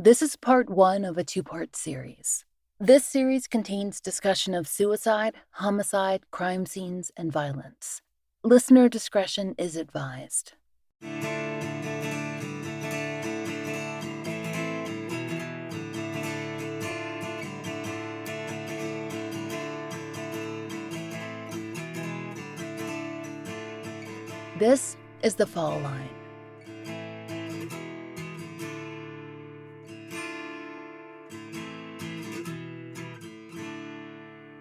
This is part one of a two-part series. This series contains discussion of suicide, homicide, crime scenes, and violence. Listener discretion is advised. This is The Fall Line.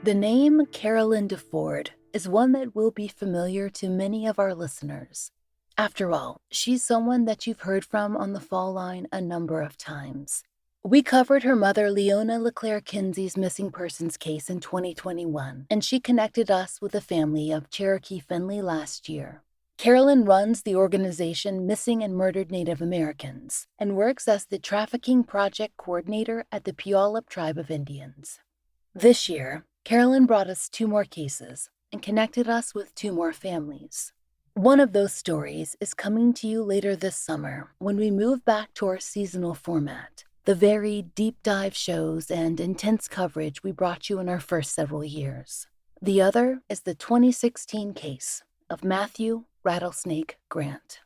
The name Carolyn DeFord is one that will be familiar to many of our listeners. After all, she's someone that you've heard from on The Fall Line a number of times. We covered her mother, Leona LeClaire Kinsey's missing persons case in 2021, and she connected us with the family of Cherokee Finley last year. Carolyn runs the organization Missing and Murdered Native Americans and works as the Trafficking Project Coordinator at the Puyallup Tribe of Indians. This year, Carolyn brought us two more cases and connected us with two more families. One of those stories is coming to you later this summer when we move back to our seasonal format, the very deep dive shows and intense coverage we brought you in our first several years. The other is the 2016 case of Matthew Rattlesnake Grant.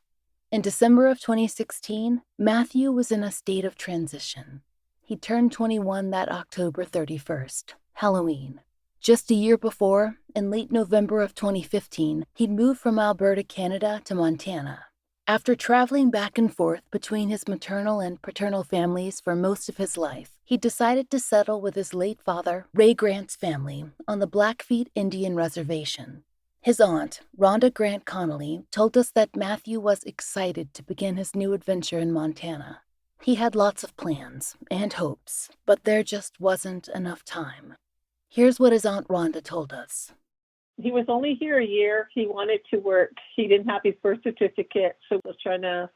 In December of 2016, Matthew was in a state of transition. He turned 21 that October 31st, Halloween. Just a year before, in late November of 2015, he'd moved from Alberta, Canada to Montana. After traveling back and forth between his maternal and paternal families for most of his life, he decided to settle with his late father, Ray Grant's family, on the Blackfeet Indian Reservation. His aunt, Rhonda Grant Connolly, told us that Matthew was excited to begin his new adventure in Montana. He had lots of plans and hopes, but there just wasn't enough time. Here's what his Aunt Rhonda told us. He was only here a year. He wanted to work. He didn't have his birth certificate, so he was trying to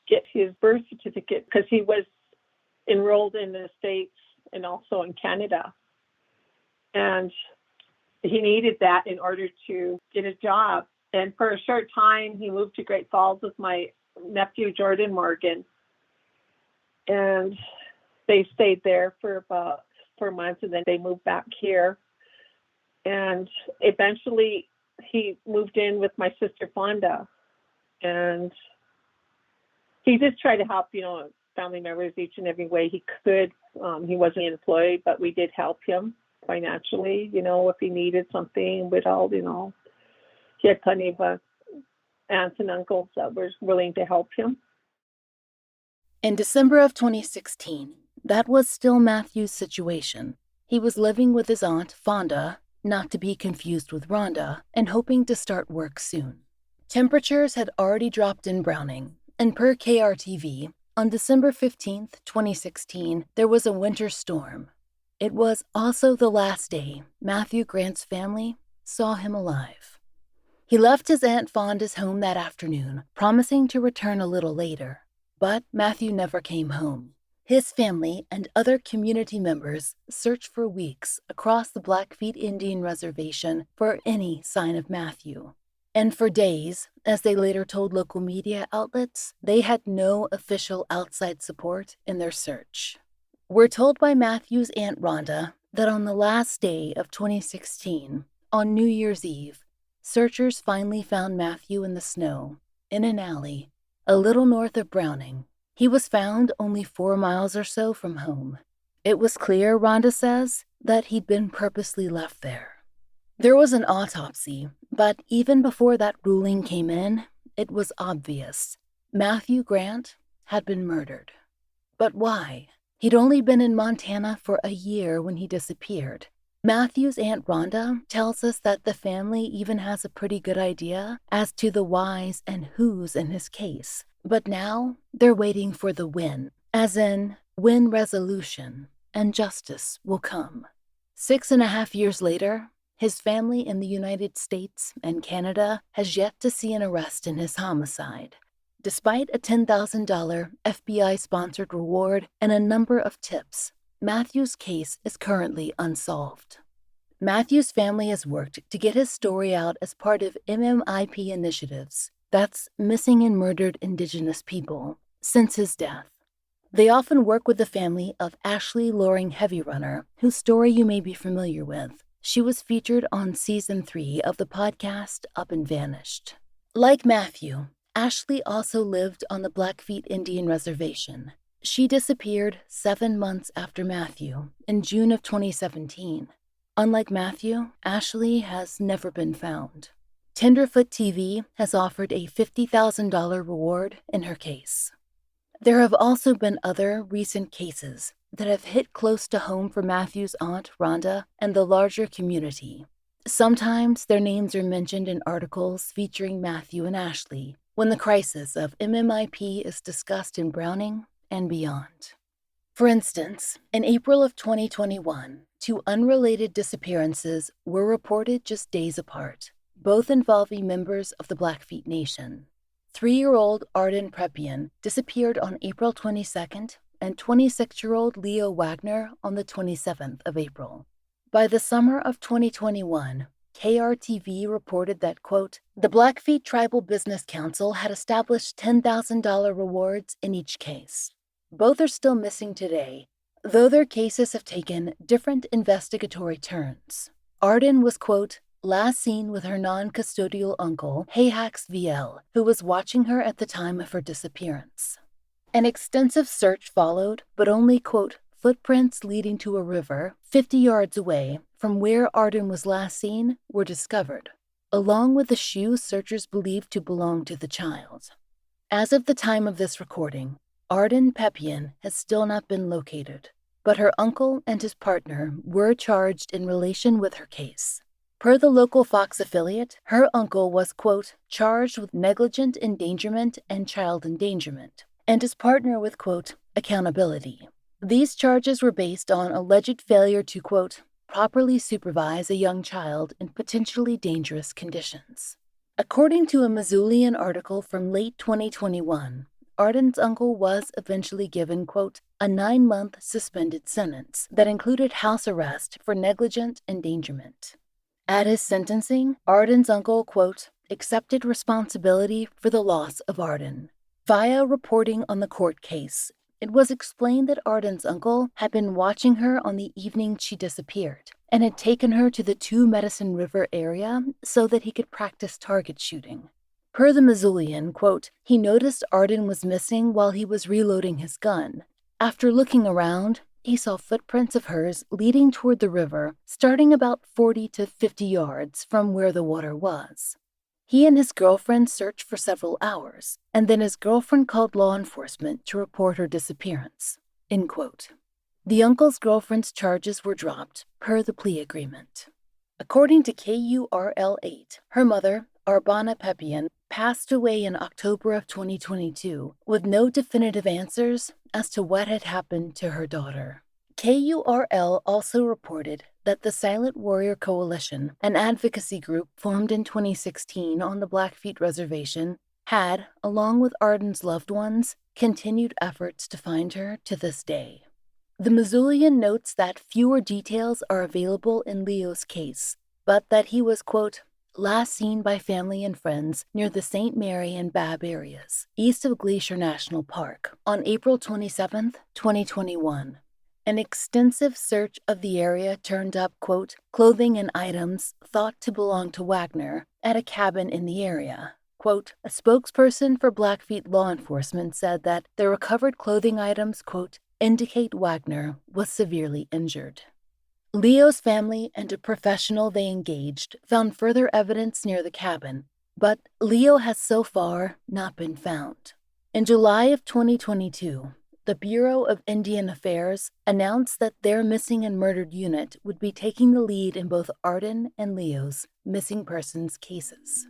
get his birth certificate because he was enrolled in the States and also in Canada. And he needed that in order to get a job. And for a short time, he moved to Great Falls with my nephew, Jordan Morgan. And they stayed there for about 4 months, and then they moved back here. And eventually he moved in with my sister Fonda, and he just tried to help, family members each and every way he could. He wasn't employed, but we did help him financially, if he needed something with all, he had plenty of aunts and uncles that were willing to help him. In December of 2016, that was still Matthew's situation. He was living with his aunt, Fonda, not to be confused with Rhonda, and hoping to start work soon. Temperatures had already dropped in Browning, and per KRTV, on December 15th, 2016, there was a winter storm. It was also the last day Matthew Grant's family saw him alive. He left his Aunt Fonda's home that afternoon, promising to return a little later, but Matthew never came home. His family and other community members searched for weeks across the Blackfeet Indian Reservation for any sign of Matthew. And for days, as they later told local media outlets, they had no official outside support in their search. We're told by Matthew's Aunt Rhonda that on the last day of 2016, on New Year's Eve, searchers finally found Matthew in the snow, in an alley, a little north of Browning. He was found only 4 miles or so from home. It was clear, Rhonda says, that he'd been purposely left there. There was an autopsy, but even before that ruling came in, it was obvious. Matthew Grant had been murdered. But why? He'd only been in Montana for a year when he disappeared. Matthew's Aunt Rhonda tells us that the family even has a pretty good idea as to the whys and whos in his case. But now, they're waiting for the win, as in, win resolution, and justice will come. 6.5 years later, his family in the United States and Canada has yet to see an arrest in his homicide. Despite a $10,000 FBI-sponsored reward and a number of tips, Matthew's case is currently unsolved. Matthew's family has worked to get his story out as part of MMIP initiatives, that's Missing and Murdered Indigenous People, since his death. They often work with the family of Ashley Loring Heavyrunner, whose story you may be familiar with. She was featured on Season 3 of the podcast Up and Vanished. Like Matthew, Ashley also lived on the Blackfeet Indian Reservation. She disappeared 7 months after Matthew, in June of 2017. Unlike Matthew, Ashley has never been found. Tenderfoot TV has offered a $50,000 reward in her case. There have also been other recent cases that have hit close to home for Matthew's aunt, Rhonda, and the larger community. Sometimes their names are mentioned in articles featuring Matthew and Ashley when the crisis of MMIP is discussed in Browning and beyond. For instance, in April of 2021, 2 unrelated disappearances were reported just days apart, both involving members of the Blackfeet Nation. 3-year-old Arden Preppian disappeared on April 22nd, and 26-year-old Leo Wagner on the 27th of April. By the summer of 2021, KRTV reported that, quote, the Blackfeet Tribal Business Council had established $10,000 rewards in each case. Both are still missing today, though their cases have taken different investigatory turns. Arden was, quote, last seen with her non-custodial uncle, Hayhax VL, who was watching her at the time of her disappearance. An extensive search followed, but only, quote, footprints leading to a river 50 yards away from where Arden was last seen were discovered, along with the shoes searchers believed to belong to the child. As of the time of this recording, Arden Preppian has still not been located, but her uncle and his partner were charged in relation with her case. Per the local Fox affiliate, her uncle was, quote, charged with negligent endangerment and child endangerment, and his partner with, quote, accountability. These charges were based on alleged failure to, quote, properly supervise a young child in potentially dangerous conditions. According to a Missoulian article from late 2021, Arden's uncle was eventually given, quote, a 9-month suspended sentence that included house arrest for negligent endangerment. At his sentencing, Arden's uncle, quote, accepted responsibility for the loss of Arden. Via reporting on the court case, it was explained that Arden's uncle had been watching her on the evening she disappeared and had taken her to the 2 Medicine River area so that he could practice target shooting. Per the Missoulian, quote, he noticed Arden was missing while he was reloading his gun. After looking around, he saw footprints of hers leading toward the river, starting about 40 to 50 yards from where the water was. He and his girlfriend searched for several hours, and then his girlfriend called law enforcement to report her disappearance, end quote. The uncle's girlfriend's charges were dropped per the plea agreement. According to KURL-8, her mother, Arbana Preppian, passed away in October of 2022 with no definitive answers as to what had happened to her daughter. KURL also reported that the Silent Warrior Coalition, an advocacy group formed in 2016 on the Blackfeet Reservation, had, along with Arden's loved ones, continued efforts to find her to this day. The Missoulian notes that fewer details are available in Leo's case, but that he was, quote, last seen by family and friends near the St. Mary and Bab areas, east of Glacier National Park, on April 27, 2021. An extensive search of the area turned up, quote, clothing and items thought to belong to Wagner at a cabin in the area. Quote, a spokesperson for Blackfeet law enforcement said that the recovered clothing items, quote, indicate Wagner was severely injured. Leo's family and a professional they engaged found further evidence near the cabin, but Leo has so far not been found. In July of 2022, the Bureau of Indian Affairs announced that their Missing and Murdered unit would be taking the lead in both Arden and Leo's missing persons cases.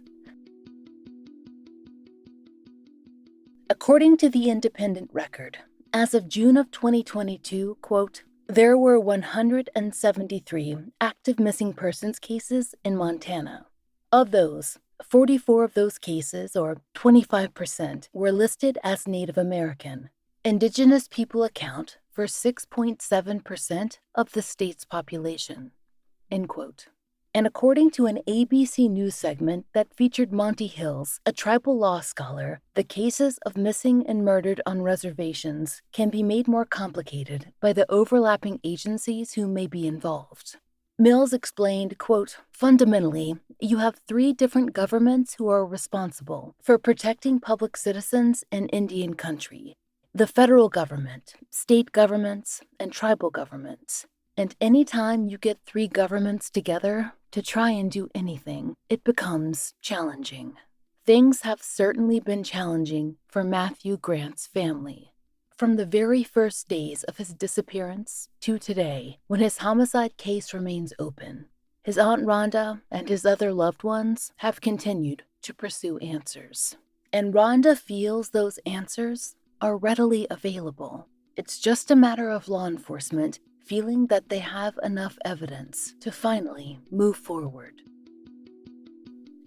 According to the Independent Record, as of June of 2022, quote, there were 173 active missing persons cases in Montana. Of those, 44 of those cases, or 25%, were listed as Native American. Indigenous people account for 6.7% of the state's population, end quote. And according to an ABC News segment that featured Monty Hills, a tribal law scholar, the cases of missing and murdered on reservations can be made more complicated by the overlapping agencies who may be involved. Mills explained, quote, "Fundamentally, you have three different governments who are responsible for protecting public citizens in Indian country: the federal government, state governments, and tribal governments. And anytime you get three governments together to try and do anything, it becomes challenging." Things have certainly been challenging for Matthew Grant's family. From the very first days of his disappearance to today, when his homicide case remains open, his Aunt Rhonda and his other loved ones have continued to pursue answers. And Rhonda feels those answers are readily available. It's just a matter of law enforcement feeling that they have enough evidence to finally move forward.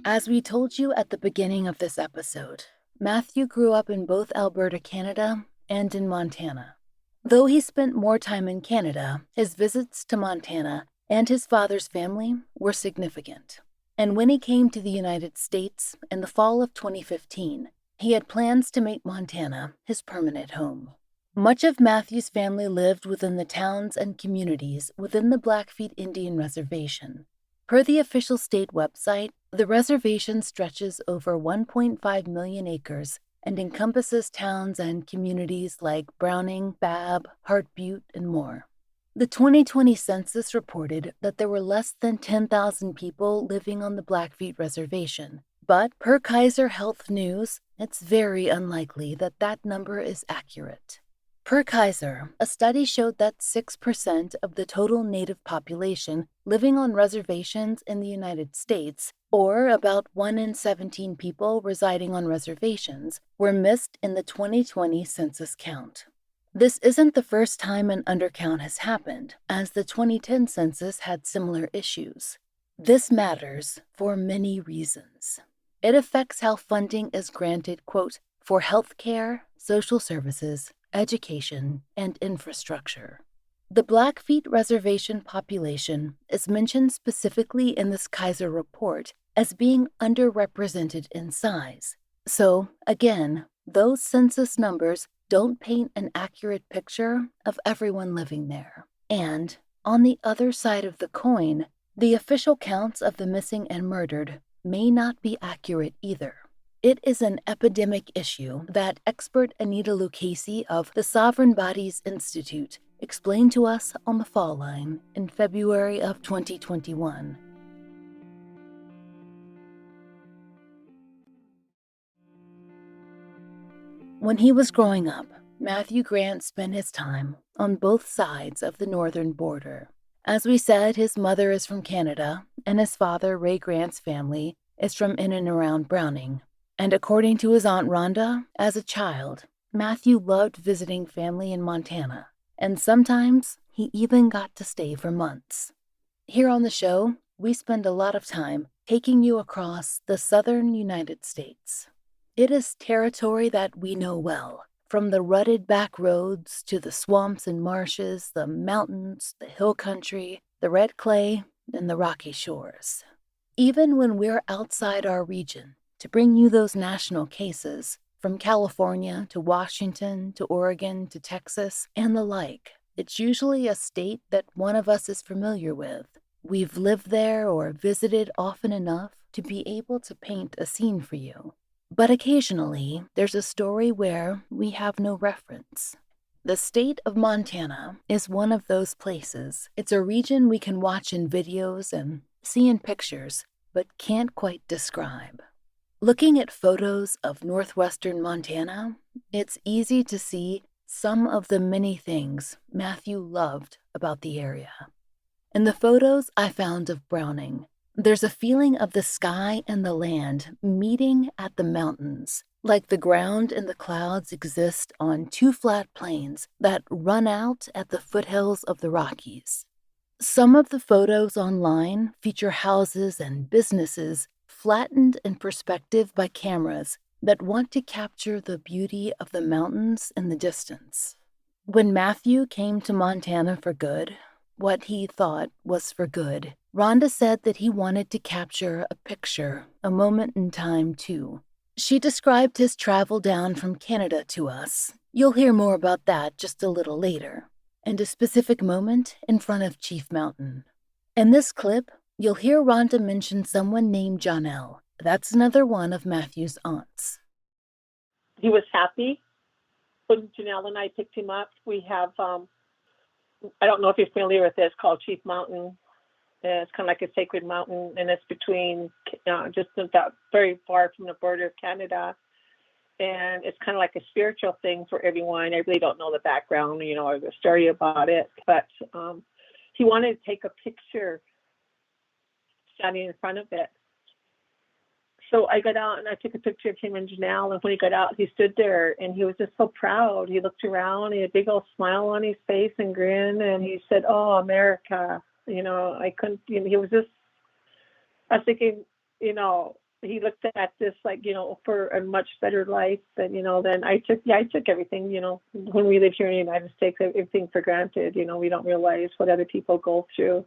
As we told you at the beginning of this episode, Matthew grew up in both Alberta, Canada, and in Montana. Though he spent more time in Canada, his visits to Montana and his father's family were significant. And when he came to the United States in the fall of 2015, he had plans to make Montana his permanent home. Much of Matthew's family lived within the towns and communities within the Blackfeet Indian Reservation. Per the official state website, the reservation stretches over 1.5 million acres and encompasses towns and communities like Browning, Babb, Hart Butte, and more. The 2020 census reported that there were less than 10,000 people living on the Blackfeet Reservation, but per Kaiser Health News, it's very unlikely that that number is accurate. Per Kaiser, a study showed that 6% of the total native population living on reservations in the United States, or about 1 in 17 people residing on reservations, were missed in the 2020 census count. This isn't the first time an undercount has happened, as the 2010 census had similar issues. This matters for many reasons. It affects how funding is granted, quote, for healthcare, social services, education, and infrastructure. The Blackfeet Reservation population is mentioned specifically in this Kaiser report as being underrepresented in size. So, again, those census numbers don't paint an accurate picture of everyone living there. And, on the other side of the coin, the official counts of the missing and murdered may not be accurate either. It is an epidemic issue that expert Anita Lucchese of the Sovereign Bodies Institute explained to us on the Fall Line in February of 2021. When he was growing up, Matthew Grant spent his time on both sides of the northern border. As we said, his mother is from Canada, and his father, Ray Grant's family, is from in and around Browning. And according to his Aunt Rhonda, as a child, Matthew loved visiting family in Montana, and sometimes he even got to stay for months. Here on the show, we spend a lot of time taking you across the southern United States. It is territory that we know well, from the rutted back roads to the swamps and marshes, the mountains, the hill country, the red clay, and the rocky shores. Even when we're outside our region, to bring you those national cases, from California to Washington to Oregon to Texas and the like, it's usually a state that one of us is familiar with. We've lived there or visited often enough to be able to paint a scene for you. But occasionally, there's a story where we have no reference. The state of Montana is one of those places. It's a region we can watch in videos and see in pictures, but can't quite describe. Looking at photos of northwestern Montana, it's easy to see some of the many things Matthew loved about the area. In the photos I found of Browning, there's a feeling of the sky and the land meeting at the mountains, like the ground and the clouds exist on two flat plains that run out at the foothills of the Rockies. Some of the photos online feature houses and businesses flattened in perspective by cameras that want to capture the beauty of the mountains in the distance. When Matthew came to Montana for good, what he thought was for good, Rhonda said that he wanted to capture a picture, a moment in time too. She described his travel down from Canada to us. You'll hear more about that just a little later, and a specific moment in front of Chief Mountain. In this clip, you'll hear Rhonda mention someone named Janelle. That's another one of Matthew's aunts. He was happy when Janelle and I picked him up. We have, I don't know if you're familiar with this, called Chief Mountain. It's kind of like a sacred mountain, and it's between, just about very far from the border of Canada. And it's kind of like a spiritual thing for everyone. I really don't know the background, or the story about it. But he wanted to take a picture standing in front of it. So I got out and I took a picture of him and Janelle. And when he got out, he stood there and he was just so proud. He looked around, he had a big old smile on his face and grin. And he said, "Oh, America." I couldn't, he was just, I was thinking, he looked at this like, for a much better life than, than I took everything, when we live here in the United States, everything for granted. We don't realize what other people go through,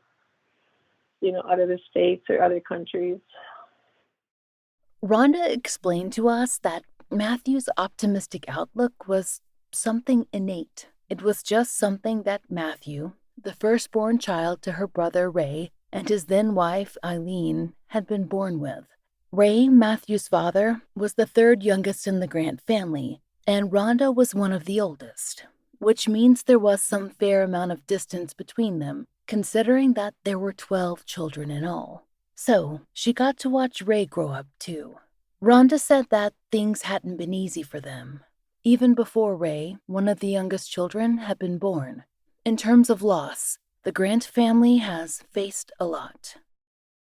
out of the States or other countries. Rhonda explained to us that Matthew's optimistic outlook was something innate. It was just something that Matthew, the firstborn child to her brother Ray and his then wife Eileen, had been born with. Ray, Matthew's father, was the third youngest in the Grant family, and Rhonda was one of the oldest, which means there was some fair amount of distance between them, considering that there were 12 children in all. So, she got to watch Ray grow up too. Rhonda said that things hadn't been easy for them, even before Ray, one of the youngest children, had been born. In terms of loss, the Grant family has faced a lot.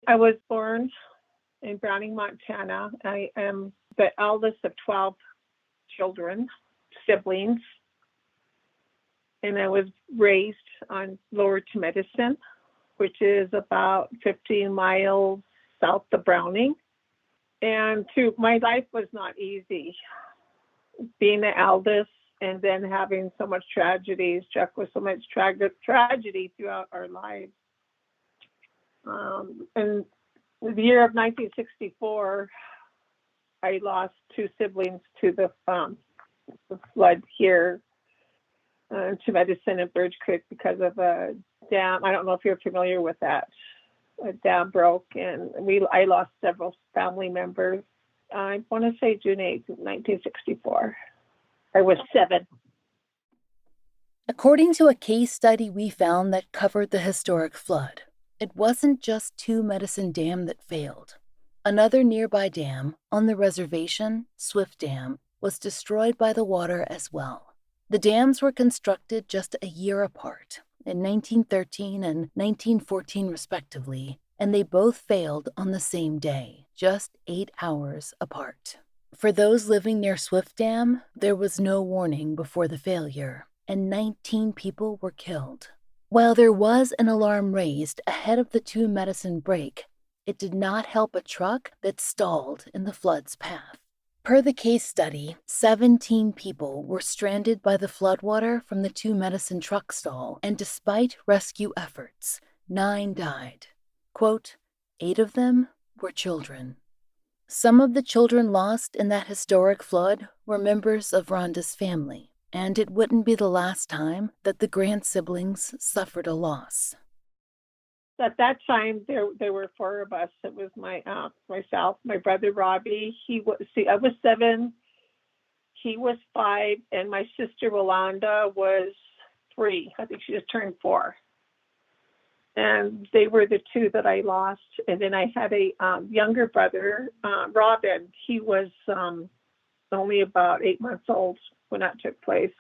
I was born in Browning, Montana. I am the eldest of 12 children, siblings, and I was raised on Lower to Medicine, which is about 15 miles south of Browning. And my life was not easy. Being the eldest and then having so much tragedy, struck with so much tragedy throughout our lives. And the year of 1964, I lost 2 siblings to the flood here to Medicine and Birch Creek because of a dam. I don't know if you're familiar with that. A dam broke, and I lost several family members. I want to say June 8th, 1964. I was 7. According to a case study we found that covered the historic flood, it wasn't just 2 Medicine Dam that failed. Another nearby dam on the reservation, Swift Dam, was destroyed by the water as well. The dams were constructed just a year apart, in 1913 and 1914 respectively, and they both failed on the same day, just 8 hours apart. For those living near Swift Dam, there was no warning before the failure, and 19 people were killed. While there was an alarm raised ahead of the 2 Medicine break, it did not help a truck that stalled in the flood's path. Per the case study, 17 people were stranded by the floodwater from the 2 Medicine truck stall, and despite rescue efforts, 9 died. Quote, 8 of them were children. Some of the children lost in that historic flood were members of Rhonda's family, and it wouldn't be the last time that the Grant siblings suffered a loss. At that time, there were 4 of us. It was myself, my brother Robbie. I was 7. He was 5, and my sister Rolanda was 3. I think she just turned 4. And they were the 2 that I lost. And then I had a younger brother, Robin. He was only about 8 months old when that took place.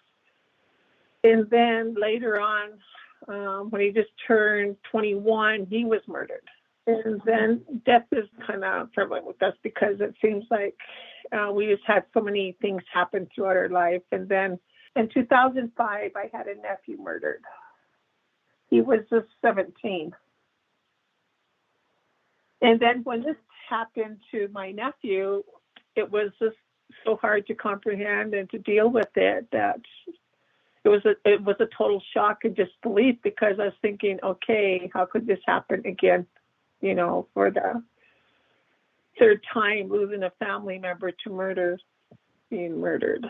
And then later on, when he just turned 21, he was murdered. And then death is kind of prevalent with us because it seems like we just had so many things happen throughout our life. And then in 2005, I had a nephew murdered. He was just 17. And then when this happened to my nephew, it was just so hard to comprehend and to deal with it that it was a total shock and disbelief, because I was thinking, okay, how could this happen again? for the third time losing a family member to being murdered.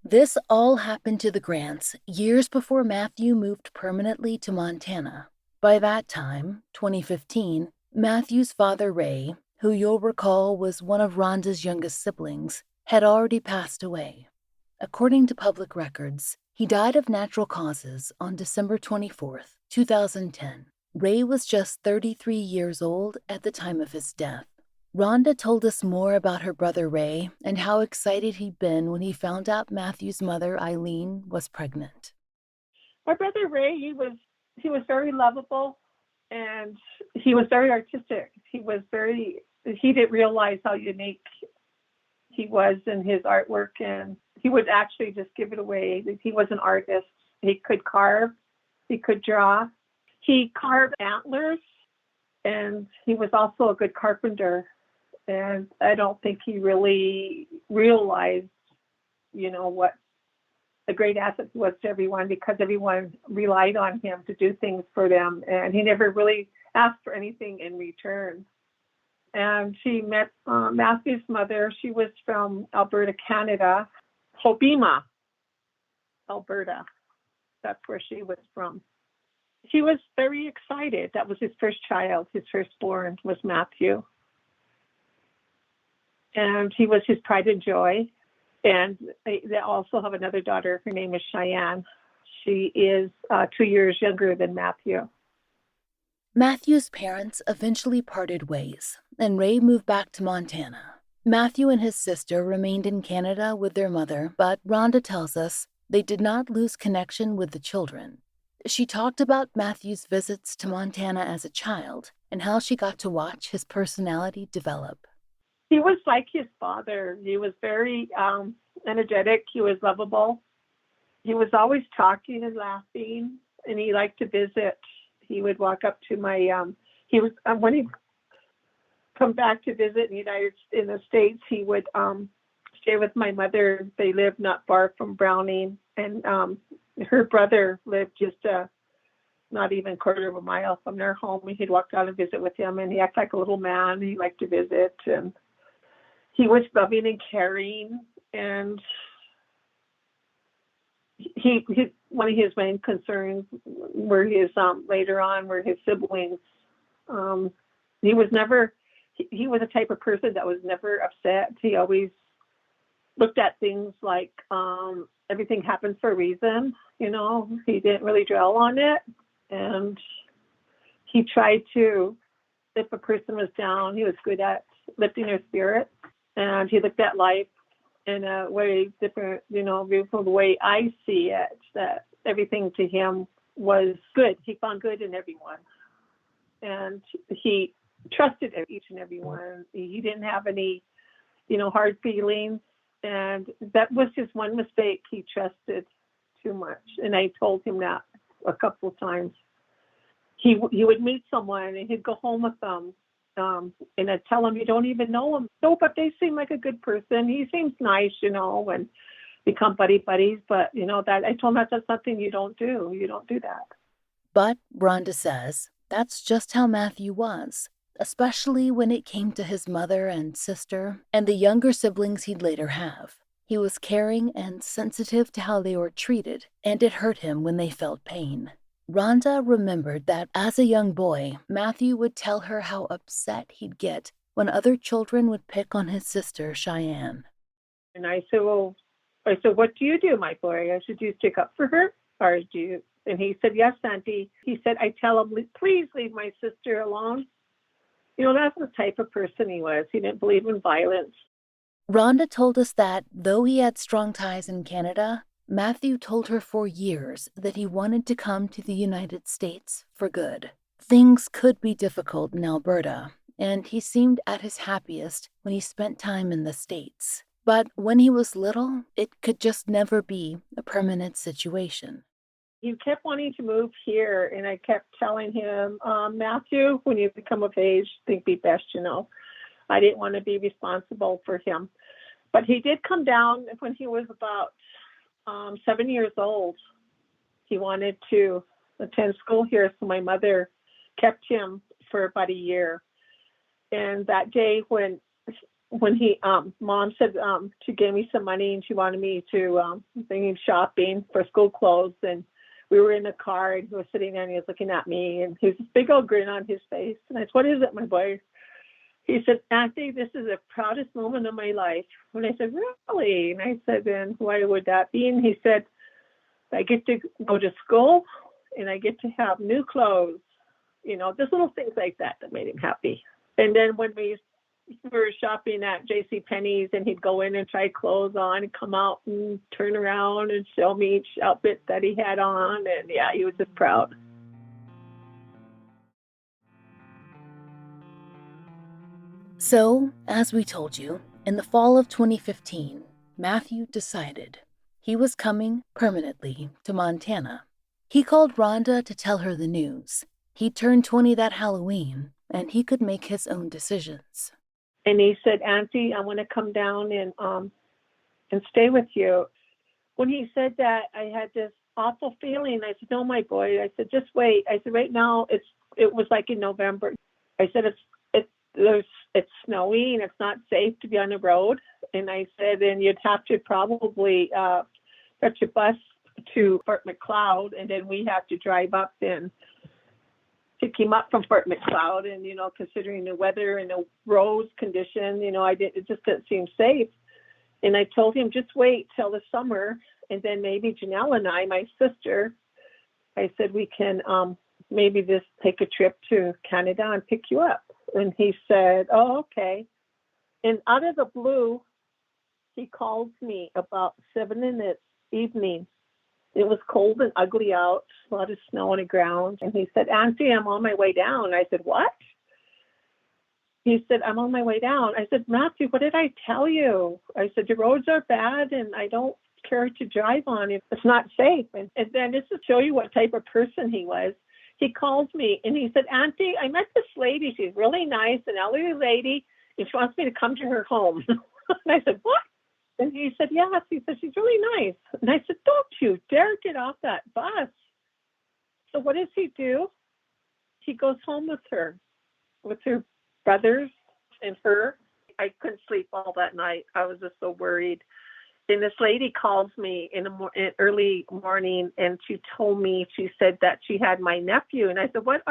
This all happened to the Grants years before Matthew moved permanently to Montana. By that time, 2015, Matthew's father, Ray, who you'll recall was one of Rhonda's youngest siblings, had already passed away. According to public records, he died of natural causes on December 24th, 2010. Ray was just 33 years old at the time of his death. Rhonda told us more about her brother Ray and how excited he'd been when he found out Matthew's mother, Eileen, was pregnant. My brother Ray, he was very lovable, and he was very artistic. He didn't realize how unique he was in his artwork, and he would actually just give it away. He was an artist. He could carve, he could draw. He carved antlers, and he was also a good carpenter. And I don't think he really realized, what a great asset he was to everyone, because everyone relied on him to do things for them. And he never really asked for anything in return. And she met Matthew's mother. She was from Alberta, Canada, Hobbema, Alberta. That's where she was from. He was very excited. That was his first child. His firstborn was Matthew. And he was his pride and joy. And they also have another daughter. Her name is Cheyenne. She is 2 years younger than Matthew. Matthew's parents eventually parted ways, and Ray moved back to Montana. Matthew and his sister remained in Canada with their mother, but Rhonda tells us they did not lose connection with the children. She talked about Matthew's visits to Montana as a child and how she got to watch his personality develop. He was like his father. He was very energetic. He was lovable. He was always talking and laughing, and he liked to visit. He would walk up to when he come back to visit in the States, he would stay with my mother. They lived not far from Browning, and her brother lived just not even a quarter of a mile from their home. He'd walk down and visit with him, and he acted like a little man. He liked to visit, and he was loving and caring, and he one of his main concerns were his later on were his siblings. He was a type of person that was never upset. He always looked at things like everything happens for a reason. He didn't really dwell on it, and he tried to, if a person was down, he was good at lifting their spirits. And he looked at life in a way different, from the way I see it, that everything to him was good. He found good in everyone. And he trusted each and every one. He didn't have any, hard feelings. And that was his one mistake. He trusted too much. And I told him that a couple of times. He would meet someone and he'd go home with them. And I'd tell him, you don't even know him. No, but they seem like a good person. He seems nice, and become buddies. But, that I told him that's something you don't do. You don't do that. But Rhonda says that's just how Matthew was, especially when it came to his mother and sister and the younger siblings he'd later have. He was caring and sensitive to how they were treated, and it hurt him when they felt pain. Rhonda remembered that as a young boy, Matthew would tell her how upset he'd get when other children would pick on his sister, Cheyenne. And I said, what do you do, my boy? I said, do you stick up for her? Or do you? And he said, yes, Auntie. He said, I tell him, please leave my sister alone. That's the type of person he was. He didn't believe in violence. Rhonda told us that, though he had strong ties in Canada, Matthew told her for years that he wanted to come to the United States for good. Things could be difficult in Alberta, and he seemed at his happiest when he spent time in the States. But when he was little, it could just never be a permanent situation. He kept wanting to move here, and I kept telling him, Matthew, when you become of age, think be best, I didn't want to be responsible for him. But he did come down when he was about 7 years old. He wanted to attend school here, so my mother kept him for about a year. And that day when he mom said she gave me some money and she wanted me to bring him shopping for school clothes, and we were in the car and he was sitting there and he was looking at me and he was this big old grin on his face. And I said, "What is it, my boy?" He said, "Auntie, this is the proudest moment of my life." And I said, "Really?" And I said, "Then why would that be?" And he said, "I get to go to school and I get to have new clothes." Just little things like that made him happy. And then when we were shopping at J.C. Penney's, and he'd go in and try clothes on and come out and turn around and show me each outfit that he had on. And yeah, he was just proud. So, as we told you, in the fall of 2015, Matthew decided he was coming permanently to Montana. He called Rhonda to tell her the news. He turned 20 that Halloween, and he could make his own decisions. And he said, "Auntie, I want to come down and stay with you." When he said that, I had this awful feeling. I said, "No, my boy." I said, "Just wait." I said, "Right now, it was like in November." I said, it's snowy and it's not safe to be on the road." And I said, "And you'd have to probably catch a bus to Fort McLeod, and then we have to drive up and pick him up from Fort McLeod. And, considering the weather and the roads condition, it just didn't seem safe." And I told him, "Just wait till the summer. And then maybe Janelle and I, my sister," I said, "we can maybe just take a trip to Canada and pick you up." And he said, "Oh, okay." And out of the blue, he calls me about 7 in the evening. It was cold and ugly out, a lot of snow on the ground. And he said, "Auntie, I'm on my way down." I said, "What?" He said, "I'm on my way down." I said, "Matthew, what did I tell you?" I said, "The roads are bad and I don't care to drive on if it's not safe." And then just to show you what type of person he was, he calls me and he said, "Auntie, I met this lady. She's really nice, an elderly lady, and she wants me to come to her home." And I said, "What?" And he said, "Yes." He said, "She's really nice." And I said, "Don't you dare get off that bus." So what does he do? He goes home with her brothers and her. I couldn't sleep all that night. I was just so worried. And this lady calls me in early morning, and she told me, she said that she had my nephew. And I said, "What's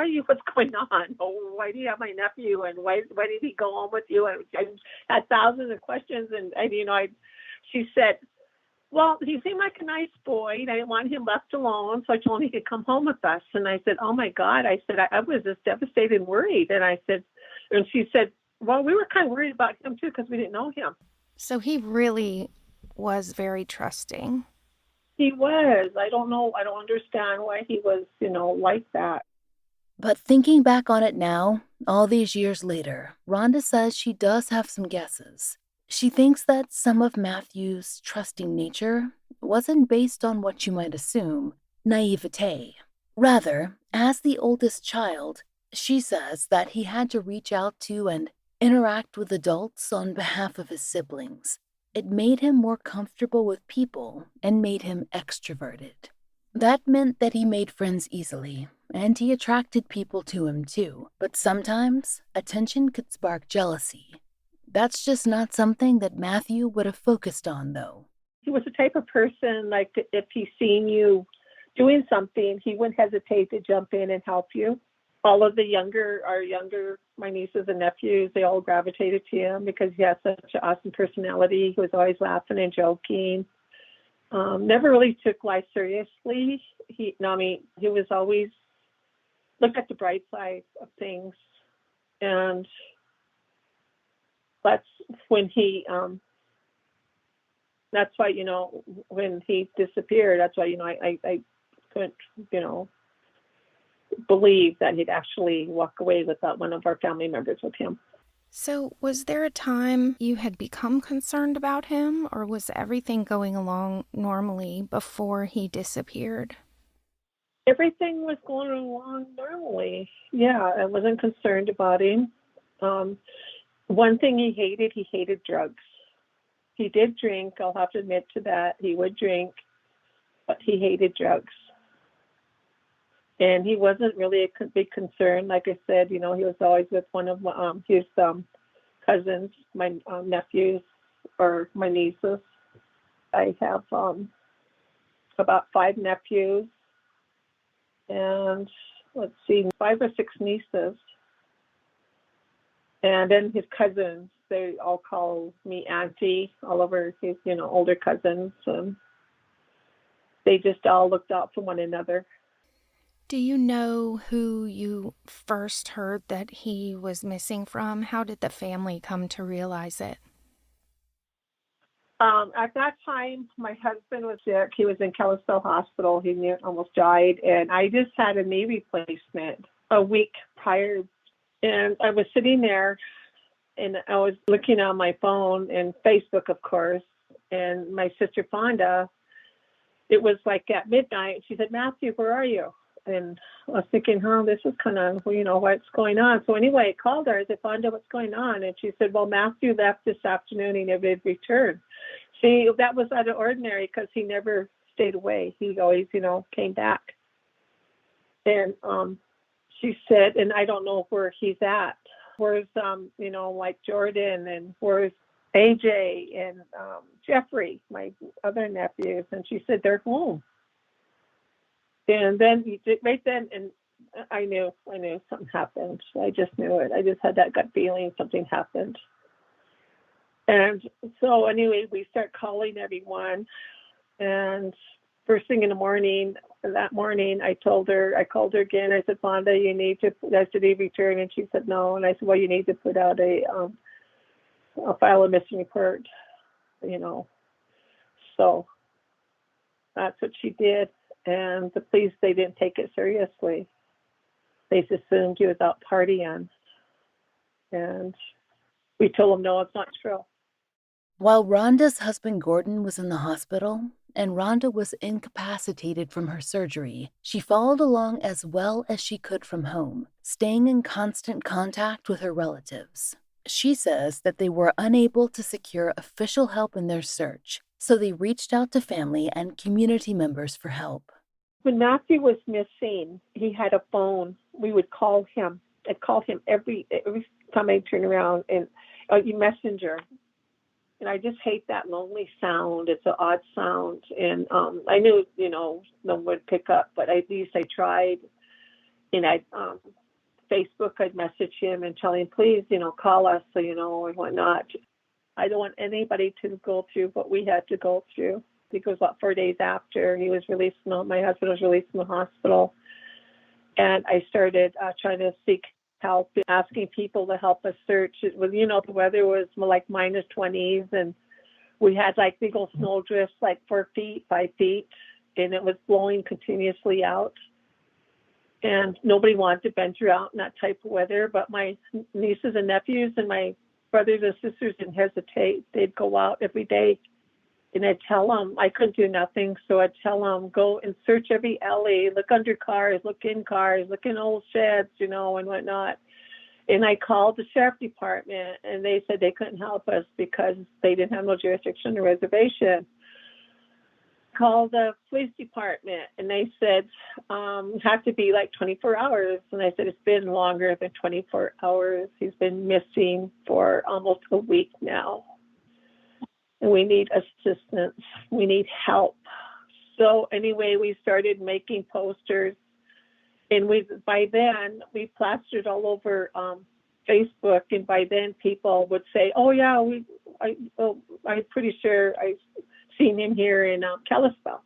going on? Oh, why do you have my nephew? And why did he go home with you?" And I had thousands of questions. And she said, "Well, he seemed like a nice boy, and I didn't want him left alone, so I told him he could come home with us." And I said, "Oh my God." I said, I was just devastated and worried. And she said, "Well, we were kind of worried about him too, because we didn't know him." So he really was very trusting. He was. I don't know. I don't understand why he was, like that. But thinking back on it now, all these years later, Rhonda says she does have some guesses. She thinks that some of Matthew's trusting nature wasn't based on what you might assume, naivete. Rather, as the oldest child, she says that he had to reach out to and interact with adults on behalf of his siblings. It made him more comfortable with people and made him extroverted. That meant that he made friends easily, and he attracted people to him too. But sometimes, attention could spark jealousy. That's just not something that Matthew would have focused on, though. He was the type of person, like, if he's seen you doing something, he wouldn't hesitate to jump in and help you. All of my nieces and nephews, they all gravitated to him because he has such an awesome personality. He was always laughing and joking. Never really took life seriously. He was always look at the bright side of things. And that's when that's why, when he disappeared, that's why, I couldn't, believe that he'd actually walk away without one of our family members with him. So was there a time you had become concerned about him, or was everything going along normally before he disappeared? Everything was going along normally. Yeah, I wasn't concerned about him. One thing he hated drugs. He did drink, I'll have to admit to that. He would drink, but he hated drugs. And he wasn't really a big concern. Like I said, he was always with one of his cousins, my nephews or my nieces. I have about 5 nephews and 5 or 6 nieces. And then his cousins, they all call me auntie, all over his, older cousins. And they just all looked out for one another. Do you know who you first heard that he was missing from? How did the family come to realize it? At that time, my husband was sick. He was in Kalispell Hospital. He almost died. And I just had a knee replacement a week prior. And I was sitting there, and I was looking on my phone and Facebook, of course. And my sister Fonda, it was like at midnight. She said, "Matthew, where are you?" And I was thinking, this is kind of, what's going on. So anyway, I called her. I said, "Fonda, what's going on?" And she said, "Well, Matthew left this afternoon. He never did return." See, that was out of ordinary because he never stayed away. He always, came back. And she said, and I don't know where he's at. Where's, like Jordan, and where's AJ and Jeffrey, my other nephews? And she said, "They're home." And then right then, and I knew something happened. I just knew it. I just had that gut feeling something happened. And so anyway, we start calling everyone. And first thing in the morning, that morning, I called her again. I said, "Fonda, you need to, did he return?" And she said, "No." And I said, "Well, you need to put out a file a missing report, So that's what she did. And the police, they didn't take it seriously. They just assumed he was out partying. And we told them, no, it's not true. While Rhonda's husband Gordon was in the hospital and Rhonda was incapacitated from her surgery, she followed along as well as she could from home, staying in constant contact with her relatives. She says that they were unable to secure official help in their search, so they reached out to family and community members for help. When Matthew was missing, he had a phone. We would call him. I'd call him every time I turn around, and messenger. And I just hate that lonely sound. It's an odd sound. And I knew, no one would pick up, but at least I tried. And I'd Facebook, I'd message him and tell him, please, call us, and whatnot. I don't want anybody to go through what we had to go through. I think it was about 4 days after he was released. My husband was released from the hospital. And I started trying to seek help, asking people to help us search. It was, the weather was like minus 20s, and we had like big old snow drifts, like 4 feet, 5 feet, and it was blowing continuously out. And nobody wanted to venture out in that type of weather, but my nieces and nephews and my brothers and sisters didn't hesitate. They'd go out every day, and I'd tell them I couldn't do nothing, so I'd tell them, go and search every alley, look under cars, look in old sheds, and whatnot. And I called the sheriff department, and they said they couldn't help us because they didn't have no jurisdiction on the reservation. Called the police department, and they said it had to be like 24 hours. And I said, it's been longer than 24 hours. He's been missing for almost a week now. And we need assistance. We need help. So anyway, we started making posters. And by then, we plastered all over Facebook. And by then, people would say, "Oh yeah, I'm pretty sure I've seen him here in Kalispell."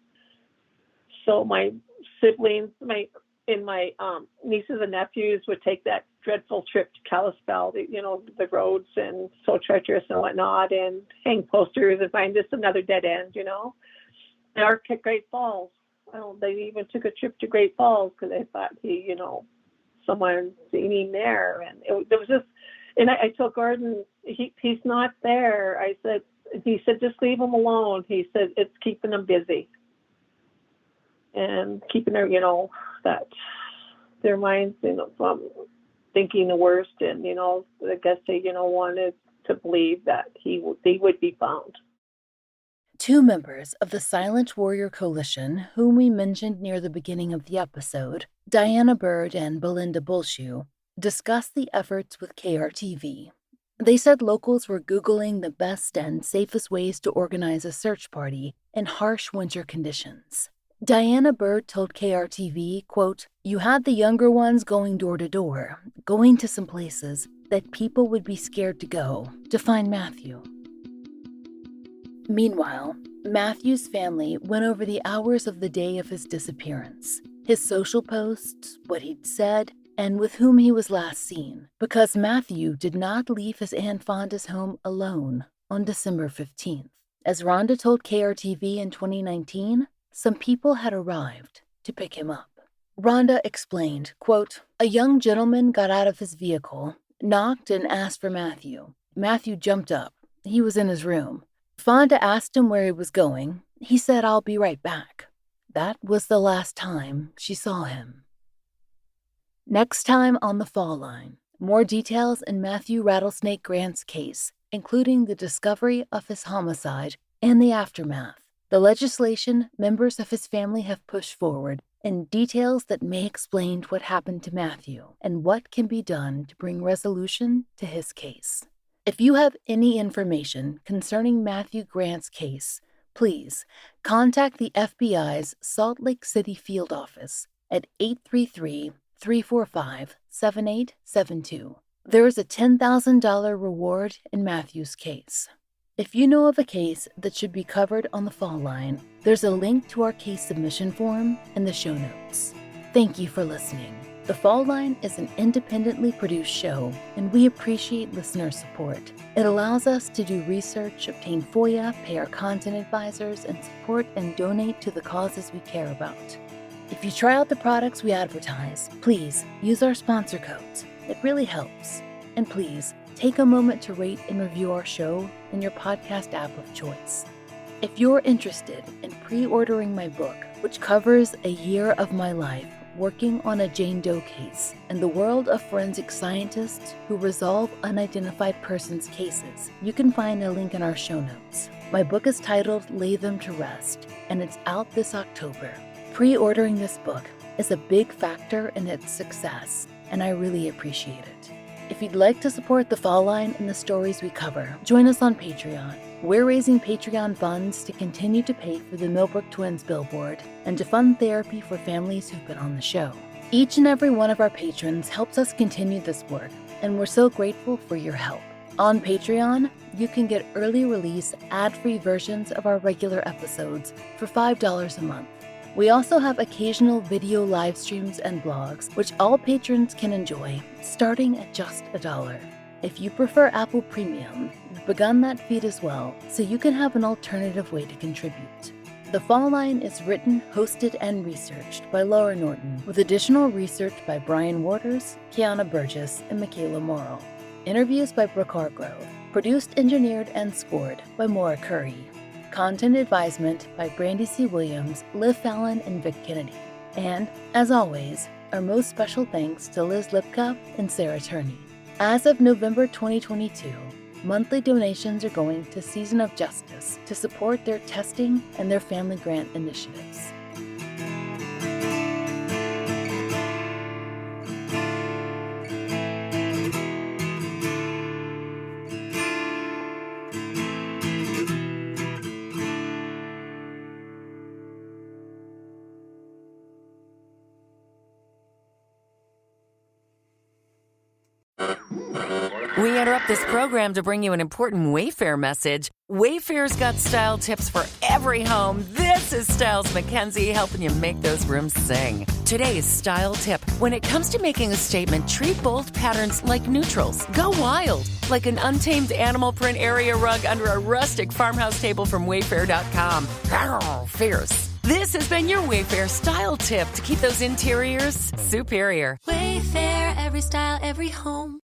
So my siblings, my nieces and nephews would take that dreadful trip to Kalispell. The roads and so treacherous and whatnot, and hang posters and find just another dead end. Or at Great Falls. They even took a trip to Great Falls because they thought someone seen him there. And there was just, and I told Gordon, he's not there. He said, just leave him alone. He said, it's keeping them busy. And keeping their, that their minds, from thinking the worst. And, I guess they, wanted to believe that they would be found. 2 members of the Silent Warrior Coalition, whom we mentioned near the beginning of the episode, Diana Bird and Belinda Bulshoe, discussed the efforts with KRTV. They said locals were Googling the best and safest ways to organize a search party in harsh winter conditions. Diana Bird told KRTV, quote, "You had the younger ones going door to door, going to some places that people would be scared to go to find Matthew." Meanwhile, Matthew's family went over the hours of the day of his disappearance, his social posts, what he'd said, and with whom he was last seen, because Matthew did not leave his Aunt Fonda's home alone on December 15th. As Rhonda told KRTV in 2019, some people had arrived to pick him up. Rhonda explained, quote, "A young gentleman got out of his vehicle, knocked and asked for Matthew. Matthew jumped up. He was in his room. Fonda asked him where he was going. He said, 'I'll be right back.' That was the last time she saw him." Next time on The Fall Line, more details in Matthew Rattlesnake Grant's case, including the discovery of his homicide and the aftermath, the legislation members of his family have pushed forward, and details that may explain what happened to Matthew and what can be done to bring resolution to his case. If you have any information concerning Matthew Grant's case, please contact the FBI's Salt Lake City field office at 833-345-7872. There is a $10,000 reward in Matthew's case. If you know of a case that should be covered on The Fall Line, there's a link to our case submission form in the show notes. Thank you for listening. The Fall Line is an independently produced show, and we appreciate listener support. It allows us to do research, obtain FOIA, pay our content advisors, and support and donate to the causes we care about. If you try out the products we advertise, please use our sponsor codes. It really helps. And please, take a moment to rate and review our show in your podcast app of choice. If you're interested in pre-ordering my book, which covers a year of my life working on a Jane Doe case and the world of forensic scientists who resolve unidentified persons cases, you can find a link in our show notes. My book is titled Lay Them to Rest, and it's out this October. Pre-ordering this book is a big factor in its success, and I really appreciate it. If you'd like to support The Fall Line and the stories we cover, join us on Patreon. We're raising Patreon funds to continue to pay for the Millbrook Twins billboard and to fund therapy for families who've been on the show. Each and every one of our patrons helps us continue this work, and we're so grateful for your help. On Patreon, you can get early release, ad-free versions of our regular episodes for $5 a month. We also have occasional video live streams and blogs, which all patrons can enjoy, starting at just $1. If you prefer Apple Premium, we've begun that feed as well, so you can have an alternative way to contribute. The Fall Line is written, hosted, and researched by Laura Norton, with additional research by Brian Waters, Kiana Burgess, and Michaela Morrill. Interviews by Brooke Hargrove. Produced, engineered, and scored by Maura Curry. Content advisement by Brandy C. Williams, Liv Fallon, and Vic Kennedy. And, as always, our most special thanks to Liz Lipka and Sarah Turney. As of November 2022, monthly donations are going to Season of Justice to support their testing and their family grant initiatives. We interrupt this program to bring you an important Wayfair message. Wayfair's got style tips for every home. This is Styles McKenzie helping you make those rooms sing. Today's style tip. When it comes to making a statement, treat bold patterns like neutrals. Go wild, like an untamed animal print area rug under a rustic farmhouse table from Wayfair.com. Arr, fierce. This has been your Wayfair style tip to keep those interiors superior. Wayfair, every style, every home.